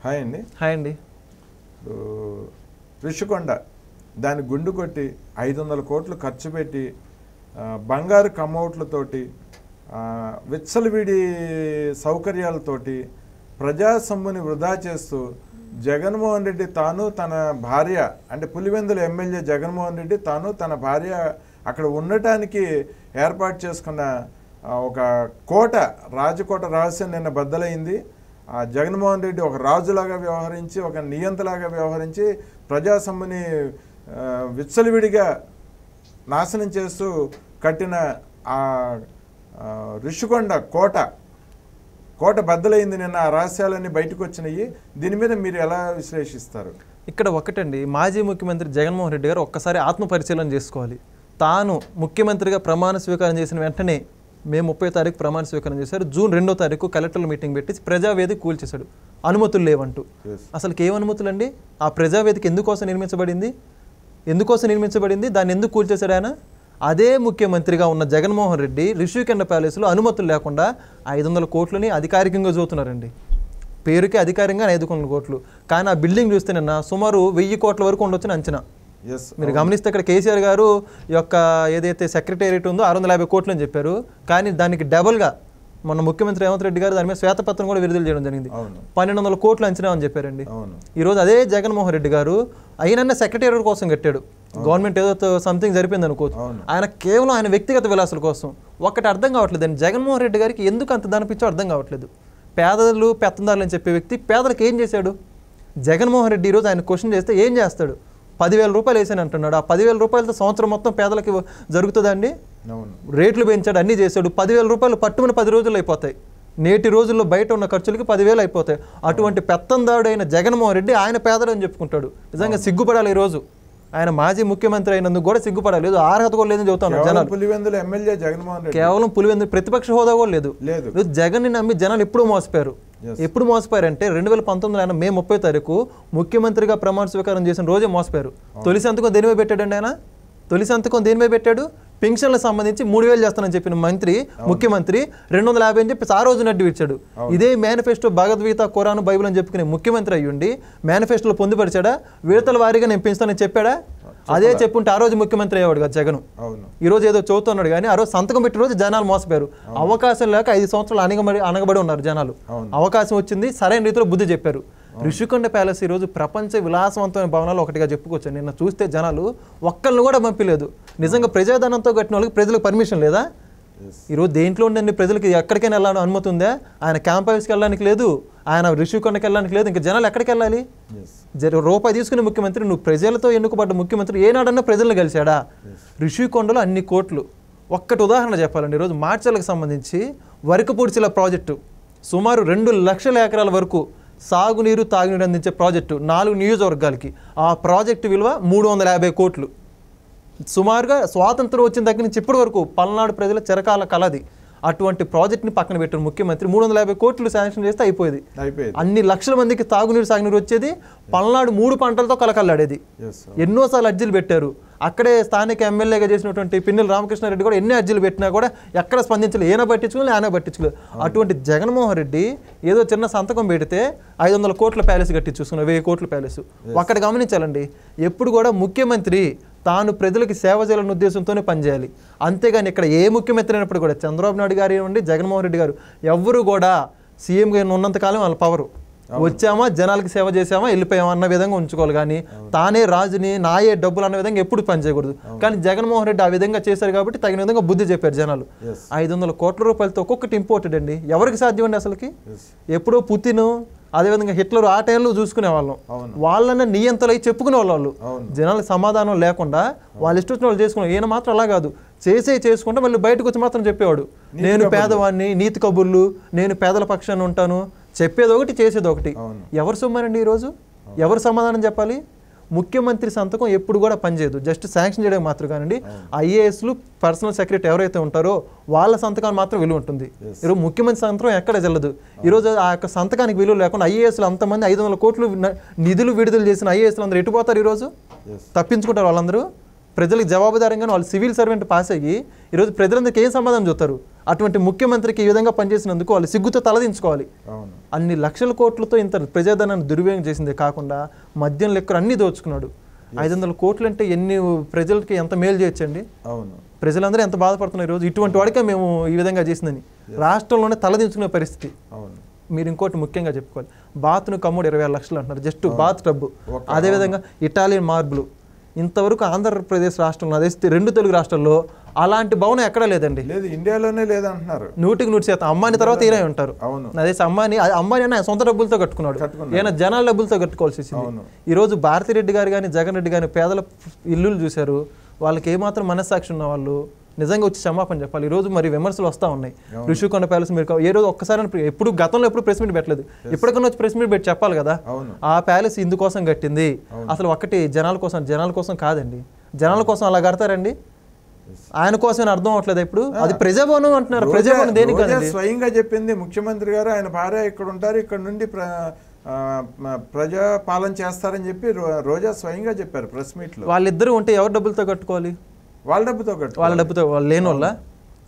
Hi అండి. Hi అండి. ఋషికొండ దాని గుండు కొట్టి 500 కోట్లు ఖర్చు పెట్టి బంగారు కమౌట్లతోటి విచ్చలవిడి సౌకర్యాలతోటి ప్రజా సొమ్ముని వృధా చేస్తూ జగన్మోహన్ రెడ్డి తాను తన భార్య అంటే పులివెందుల ఎమ్మెల్యే జగన్మోహన్ రెడ్డి తాను తన భార్య అక్కడ ఉండటానికి ఏర్పాటు చేసుకున్న ఒక కోట రాజకోట రహస్యం నిన్న బద్దలైంది. జగన్మోహన్ రెడ్డి ఒక రాజులాగా వ్యవహరించి ఒక నియంతలాగా వ్యవహరించి ప్రజా సొమ్ముని విచ్చలవిడిగా నాశనం చేస్తూ కట్టిన ఆ ఋషికొండ కోట బద్దలైంది. నిన్న ఆ రహస్యాలన్నీ బయటకు వచ్చినాయి. దీని మీద మీరు ఎలా విశ్లేషిస్తారు? ఇక్కడ ఒకటండి, మాజీ ముఖ్యమంత్రి జగన్మోహన్ రెడ్డి గారు ఒక్కసారి ఆత్మపరిశీలన చేసుకోవాలి. తాను ముఖ్యమంత్రిగా ప్రమాణ స్వీకారం చేసిన వెంటనే మే 30వ తారీఖు ప్రమాణ స్వీకారం చేశారు. జూన్ 2వ తారీఖు కలెక్టర్ల మీటింగ్ పెట్టి ప్రజావేదిక కూల్చేశాడు. అనుమతులు లేవంటూ. అసలుకి ఏం అనుమతులు అండి? ఆ ప్రజావేదిక ఎందుకోసం నిర్మించబడింది? దాన్ని ఎందుకు కూల్చేశాడు ఆయన? అదే ముఖ్యమంత్రిగా ఉన్న జగన్మోహన్ రెడ్డి ఋషికొండ ప్యాలెస్లో అనుమతులు లేకుండా 500 కోట్లని అధికారికంగా చూస్తున్నారండి. పేరుకి అధికారికంగా 500 కోట్లు. కానీ ఆ బిల్డింగ్ చూస్తే నిన్న సుమారు 1000 కోట్ల వరకు ఉండొచ్చని అంచనా. మీరు గమనిస్తే ఇక్కడ కేసీఆర్ గారు యొక్క ఏదైతే సెక్రటేరియట్ ఉందో 650 కోట్లు అని చెప్పారు. కానీ దానికి డబుల్గా మన ముఖ్యమంత్రి రేవంత్ రెడ్డి గారు దాని మీద శ్వేతపత్రం కూడా విడుదల చేయడం జరిగింది. 1200 కోట్లు అంచనా అని చెప్పారండి. ఈరోజు అదే జగన్మోహన్ రెడ్డి గారు అయినా సెక్రటేరియట్ కోసం కట్టాడు. గవర్నమెంట్ ఏదో సంథింగ్ జరిపింది అనుకోవచ్చు. ఆయన కేవలం ఆయన వ్యక్తిగత విలాసాల కోసం. ఒకటి అర్థం కావట్లేదు అండి, జగన్మోహన్ రెడ్డి గారికి ఎందుకు అంత దానిపించో అర్థం కావట్లేదు. పేదలు పెత్తందారులు అని చెప్పే వ్యక్తి పేదలకు ఏం చేశాడు? జగన్మోహన్ రెడ్డి ఈరోజు ఆయన క్వశ్చన్ చేస్తే ఏం చేస్తాడు? 10,000 రూపాయలు వేసాను అంటున్నాడు. ఆ 10,000 రూపాయలతో సంవత్సరం మొత్తం పేదలకి జరుగుతుందండి? రేట్లు పెంచాడు, అన్నీ చేశాడు. 10,000 రూపాయలు పట్టుమని 10 రోజులు అయిపోతాయి. నేటి రోజుల్లో బయట ఉన్న ఖర్చులకి 10,000 అయిపోతాయి. అటువంటి పెత్తందారుడైన జగన్మోహన్ రెడ్డి ఆయన పేదడు అని చెప్పుకుంటాడు. నిజంగా సిగ్గుపడాలి. ఈరోజు ఆయన మాజీ ముఖ్యమంత్రి అయినందుకు కూడా సిగ్గుపడాలి. లేదు అర్హత కూడా లేదని చెబుతాను. జనాలు పులివెందుల ఎమ్మెల్యే జగన్మోహన్ రెడ్డి కేవలం పులివెందుల ప్రతిపక్ష హోదా కూడా లేదు. జగన్ని నమ్మి జనాలు ఎప్పుడు మోసపోయారు. ఎప్పుడు మోసపోయారంటే 2019 ఆయన మే 30వ తారీఖు ముఖ్యమంత్రిగా ప్రమాణ స్వీకారం చేసిన రోజే మోసపోయారు. తొలి సంతకం దేని మీద పెట్టాడండి ఆయన? తొలి సంతకం దేని మీద పెట్టాడు? పింఛన్లకు సంబంధించి 3000 చేస్తానని చెప్పిన ముఖ్యమంత్రి 250 అని చెప్పి ఆ రోజు నడ్డు ఇచ్చాడు. ఇదే మేనిఫెస్టో భగవద్గీత ఖురాన్ బైబిల్ అని చెప్పుకునే ముఖ్యమంత్రి అయ్యుండి మేనిఫెస్టోలో పొందుపరిచాడా? విడతల వారీగా నేను పెంచుతానని చెప్పాడా? అదే చెప్పుంటే ఆ రోజు ముఖ్యమంత్రి అయ్యేవాడు కదా జగన్. ఈ రోజు ఏదో చదువుతున్నాడు కానీ ఆ రోజు సంతకం పెట్టిన రోజు జనాలు మోసపోయారు. అవకాశం లేక 5 సంవత్సరాలు అనగబడి ఉన్నారు జనాలు. అవకాశం వచ్చింది, సరైన రీతిలో బుద్ధి చెప్పారు. ఋషికొండ ప్యాలెస్ ఈరోజు ప్రపంచ విలాసవంతమైన భవనాలు ఒకటిగా చెప్పుకోవచ్చు. నిన్న చూస్తే జనాలు ఒక్కళ్ళు కూడా పంపించలేదు. నిజంగా ప్రజాధనంతో కట్టిన వాళ్ళకి ప్రజలకు పర్మిషన్ లేదా? ఈరోజు దేంట్లో ఉండండి ప్రజలకి ఎక్కడికైనా వెళ్ళాలని అనుమతి ఉందా? ఆయన క్యాంప్ ఆఫీస్కి వెళ్ళడానికి లేదు, ఆయన ఋషికొండకి వెళ్ళడానికి లేదు. ఇంకా జనాలు ఎక్కడికి వెళ్ళాలి? రూపాయి తీసుకునే ముఖ్యమంత్రి, నువ్వు ప్రజలతో ఎన్నుకోబడ్డ ముఖ్యమంత్రి ఏనాడన్నా ప్రజలను కలిశాడా? ఋషికొండలో అన్ని కోట్లు. ఒక్కటి ఉదాహరణ చెప్పాలండి, ఈరోజు మార్చర్లకు సంబంధించి వరకపూడిచిల ప్రాజెక్టు సుమారు 2 లక్షల ఎకరాల వరకు సాగునీరు తాగునీరు అందించే ప్రాజెక్టు 4 నియోజకవర్గాలకి. ఆ ప్రాజెక్టు విలువ 350 కోట్లు. సుమారుగా స్వాతంత్రం వచ్చిన దగ్గర నుంచి ఇప్పటి వరకు పల్నాడు ప్రజల చిరకాల కలది. అటువంటి ప్రాజెక్ట్ని పక్కన పెట్టిన ముఖ్యమంత్రి 350 కోట్లు శాంక్షన్ చేస్తే అయిపోయేది. అన్ని లక్షల మందికి తాగునీరు సాగునీరు వచ్చేది. పల్నాడు 3 పంటలతో కలకల్లాడేది. ఎన్నోసార్లు అర్జీలు పెట్టారు. అక్కడే స్థానిక ఎమ్మెల్యేగా చేసినటువంటి పిన్నెల రామకృష్ణారెడ్డి కూడా ఎన్ని అర్జీలు పెట్టినా కూడా ఎక్కడ స్పందించలేదు. ఏనా పట్టించుకోలేదు, ఆయన పట్టించుకోలేదు. అటువంటి జగన్మోహన్ రెడ్డి ఏదో చిన్న సంతకం పెడితే 500 కోట్ల ప్యాలెస్ కట్టించుకున్నారు, 1000 కోట్ల ప్యాలెస్. ఒక్కటి గమనించాలండి, ఎప్పుడు కూడా ముఖ్యమంత్రి తాను ప్రజలకు సేవ చేయాలనే ఉద్దేశంతోనే పనిచేయాలి. అంతేగాని ఇక్కడ ఏ ముఖ్యమంత్రి అయినప్పుడు కూడా చంద్రబాబు నాయుడు గారు ఇవ్వండి, జగన్మోహన్ రెడ్డి గారు ఎవ్వరూ కూడా సీఎంగా ఉన్నంతకాలం వాళ్ళ పవరు వచ్చామా జనాలకి సేవ చేసామా వెళ్ళిపోయామా అన్న విధంగా ఉంచుకోవాలి. కానీ తానే రాజుని నాయే డబ్బులు అన్న విధంగా ఎప్పుడు పనిచేయకూడదు. కానీ జగన్మోహన్ రెడ్డి ఆ విధంగా చేశారు కాబట్టి తగిన విధంగా బుద్ధి చెప్పారు జనాలు. 500 కోట్ల రూపాయలతో ఒక్కొక్కటి ఇంపోర్టెడ్ అండి. ఎవరికి సాధ్యం అండి అసలుకి? ఎప్పుడో పుతిన్ అదేవిధంగా హిట్లర్ ఆ టైంలో చూసుకునే వాళ్ళం. వాళ్ళని నియంతలై చెప్పుకునే వాళ్ళు. జనాలకు సమాధానం లేకుండా వాళ్ళు ఇష్టం వాళ్ళు చేసుకున్నారు. ఈయన మాత్రం అలా కాదు, చేసుకుంటే మళ్ళీ బయటకు వచ్చి మాత్రం చెప్పేవాడు, నేను పేదవాడిని, నీతి కబుర్లు, నేను పేదల పక్షాన్ని ఉంటాను, చెప్పేది ఒకటి చేసేది ఒకటి. ఎవరు సొమ్మారండి ఈరోజు? ఎవరు సమాధానం చెప్పాలి? ముఖ్యమంత్రి సంతకం ఎప్పుడు కూడా పనిచేయదు, జస్ట్ శాంక్షన్ చేయడం మాత్రం. కానండి ఐఏఎస్లు పర్సనల్ సెక్రటరీ ఎవరైతే ఉంటారో వాళ్ళ సంతకానికి మాత్రం విలువ ఉంటుంది. ఈరోజు ముఖ్యమంత్రి సంతకం ఎక్కడ చెల్లదు. ఈరోజు ఆ యొక్క సంతకానికి విలువ లేకుండా ఐఏఎస్లు అంతమంది 500 కోట్లు నిధులు విడుదల చేసిన ఐఏఎస్లు అందరూ ఎటుపోతారు? ఈరోజు తప్పించుకుంటారు వాళ్ళందరూ. ప్రజలకు జవాబుదారంగానే వాళ్ళు సివిల్ సర్వెంట్ పాస్ అయ్యి ఈరోజు ప్రజలందరికీ ఏం సమాధానం చూస్తారు? అటువంటి ముఖ్యమంత్రికి ఈ విధంగా పనిచేసినందుకు వాళ్ళు సిగ్గుతో తలదించుకోవాలి. అన్ని లక్షల కోట్లతో ఇంత ప్రజాధనాన్ని దుర్వినియోగం చేసిందే కాకుండా మద్యం లెక్కలు అన్నీ దోచుకున్నాడు. 500 కోట్లు అంటే ఎన్ని ప్రజలకి ఎంత మేలు చేయొచ్చండి. ప్రజలందరూ ఎంత బాధపడుతున్నారు ఈరోజు. ఇటువంటి వాడికే మేము ఈ విధంగా చేసిందని రాష్ట్రంలోనే తలదించుకునే పరిస్థితి. మీరు ఇంకోటి ముఖ్యంగా చెప్పుకోవాలి, బాత్ను కమ్మోడు 26 లక్షలు అంటున్నారు, జస్ట్ బాత్ టబ్బు. అదేవిధంగా ఇటాలియన్ మార్బులు. ఇంతవరకు ఆంధ్రప్రదేశ్ రాష్ట్రంలో అదే 2 తెలుగు రాష్ట్రాల్లో అలాంటి భవనం ఎక్కడా లేదండి. లేదు, ఇండియాలోనే లేదంటున్నారు. 100% అంబానీ తర్వాత ఈయన ఉంటారు. అదే అంబానీ అయినా సొంత డబ్బులతో కట్టుకున్నాడు, ఈయన జనాల డబ్బులతో కట్టుకోవాల్సి వచ్చింది. ఈరోజు భారతిరెడ్డి గారు కానీ జగన్ రెడ్డి కానీ పేదల ఇల్లులు చూశారు. వాళ్ళకి ఏమాత్రం మనస్సాక్షి ఉన్న వాళ్ళు నిజంగా వచ్చి క్షమాపణ చెప్పాలి. ఈరోజు మరి విమర్శలు వస్తూ ఉన్నాయి. ఋషికొండ ప్యాలెస్ మీరు ఏ రోజు ఒక్కసారి ఎప్పుడు గతంలో ఎప్పుడు ప్రెస్ మీట్ పెట్టలేదు, ఇప్పటికన్నా వచ్చి ప్రెస్ మీట్ పెట్టి చెప్పాలి కదా. ఆ ప్యాలెస్ ఇందుకోసం కట్టింది, అసలు ఒకటి జనాల కోసం కాదండి. జనాల కోసం అలా కడతారండి, ఆయన కోసం అర్థం అవట్లేదు. ఇప్పుడు అది ప్రజాభవనం అంటున్నారు. ప్రజాభవనం దేనికి? స్వయంగా చెప్పింది ముఖ్యమంత్రి గారు, ఆయన భార్య ఇక్కడ ఉంటారు, ఇక్కడ నుండి ప్రజా పాలన చేస్తారని చెప్పి రోజా స్వయంగా చెప్పారు ప్రెస్ మీట్ లో. వాళ్ళిద్దరూ ఉంటే ఎవరు డబ్బులతో కట్టుకోవాలి? వాళ్ళ డబ్బుతో వాళ్ళు లేని వాళ్ళ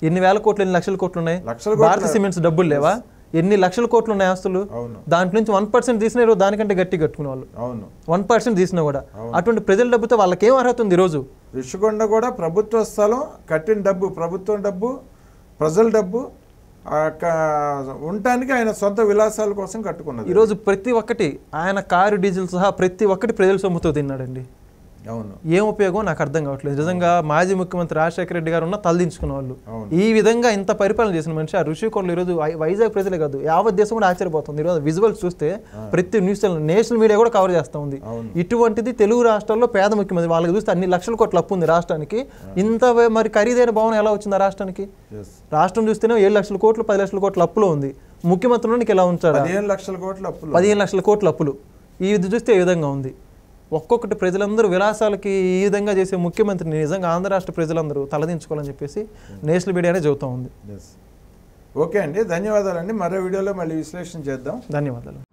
ఎన్ని వేల కోట్లు ఎన్ని లక్షల కోట్లు ఉన్నాయి. భారతీయ సిమెంట్స్ డబ్బులు లేవా? ఎన్ని లక్షల కోట్లు ఉన్నాయి ఆస్తులు. దాంట్లో నుంచి 1% తీసిన దానికంటే గట్టి కట్టుకునే వాళ్ళు 1% తీసినా కూడా అటువంటి ప్రజల డబ్బుతో వాళ్ళకి ఏం అర్హత ఉంది? ఈరోజు ఋషికొండ కూడా ప్రభుత్వ స్థలం, కట్టిన డబ్బు ప్రభుత్వం డబ్బు, ప్రజల డబ్బు ఉండటానికి ఆయన సొంత విలాసాల కోసం కట్టుకున్నది. ఈరోజు ప్రతి ఒక్కటి ఆయన కారు డీజిల్ సహా ప్రతి ఒక్కటి ప్రజల సొమ్ముతో తిన్నాడండి. ఏం ఉపయోగం నాకు అర్థం కావట్లేదు. నిజంగా మాజీ ముఖ్యమంత్రి రాజశేఖర రెడ్డి గారు ఉన్న తలదించుకున్న వాళ్ళు ఈ విధంగా ఇంత పరిపాలన చేసిన మనిషి ఆ ఋషికొండలు ఈరోజు వైజాగ్ ప్రజలే కాదు యావత్ దేశం కూడా ఆశ్చర్యపోతుంది. ఈరోజు విజువల్స్ చూస్తే ప్రతి న్యూస్ ఛానల్ నేషనల్ మీడియా కూడా కవర్ చేస్తూ ఉంది. ఇటువంటిది తెలుగు రాష్ట్రాల్లో పేద ముఖ్యమంత్రి వాళ్ళకి చూస్తే అన్ని లక్షల కోట్ల అప్పు ఉంది రాష్ట్రానికి. ఇంత మరి ఖరీదైన భవనం ఎలా వచ్చింది రాష్ట్రానికి? రాష్ట్రం చూస్తేనే 7 లక్షల కోట్లు 10 లక్షల కోట్ల అప్పులో ఉంది. ముఖ్యమంత్రులకి ఎలా ఉంచారు? 15 లక్షల కోట్ల అప్పులు. 15 లక్షల కోట్ల అప్పులు. ఇది చూస్తే ఏ విధంగా ఉంది? ఒక్కొక్కటి ప్రజలందరూ విలాసాలకి ఈ విధంగా చేసే ముఖ్యమంత్రిని నిజంగా ఆంధ్ర రాష్ట్ర ప్రజలందరూ తలదించుకోవాలని చెప్పేసి నేషనల్ మీడియానే చెబుతూ ఉంది. ఓకే అండి, ధన్యవాదాలండి. మరో వీడియోలో మళ్ళీ విశ్లేషణ చేద్దాం. ధన్యవాదాలు.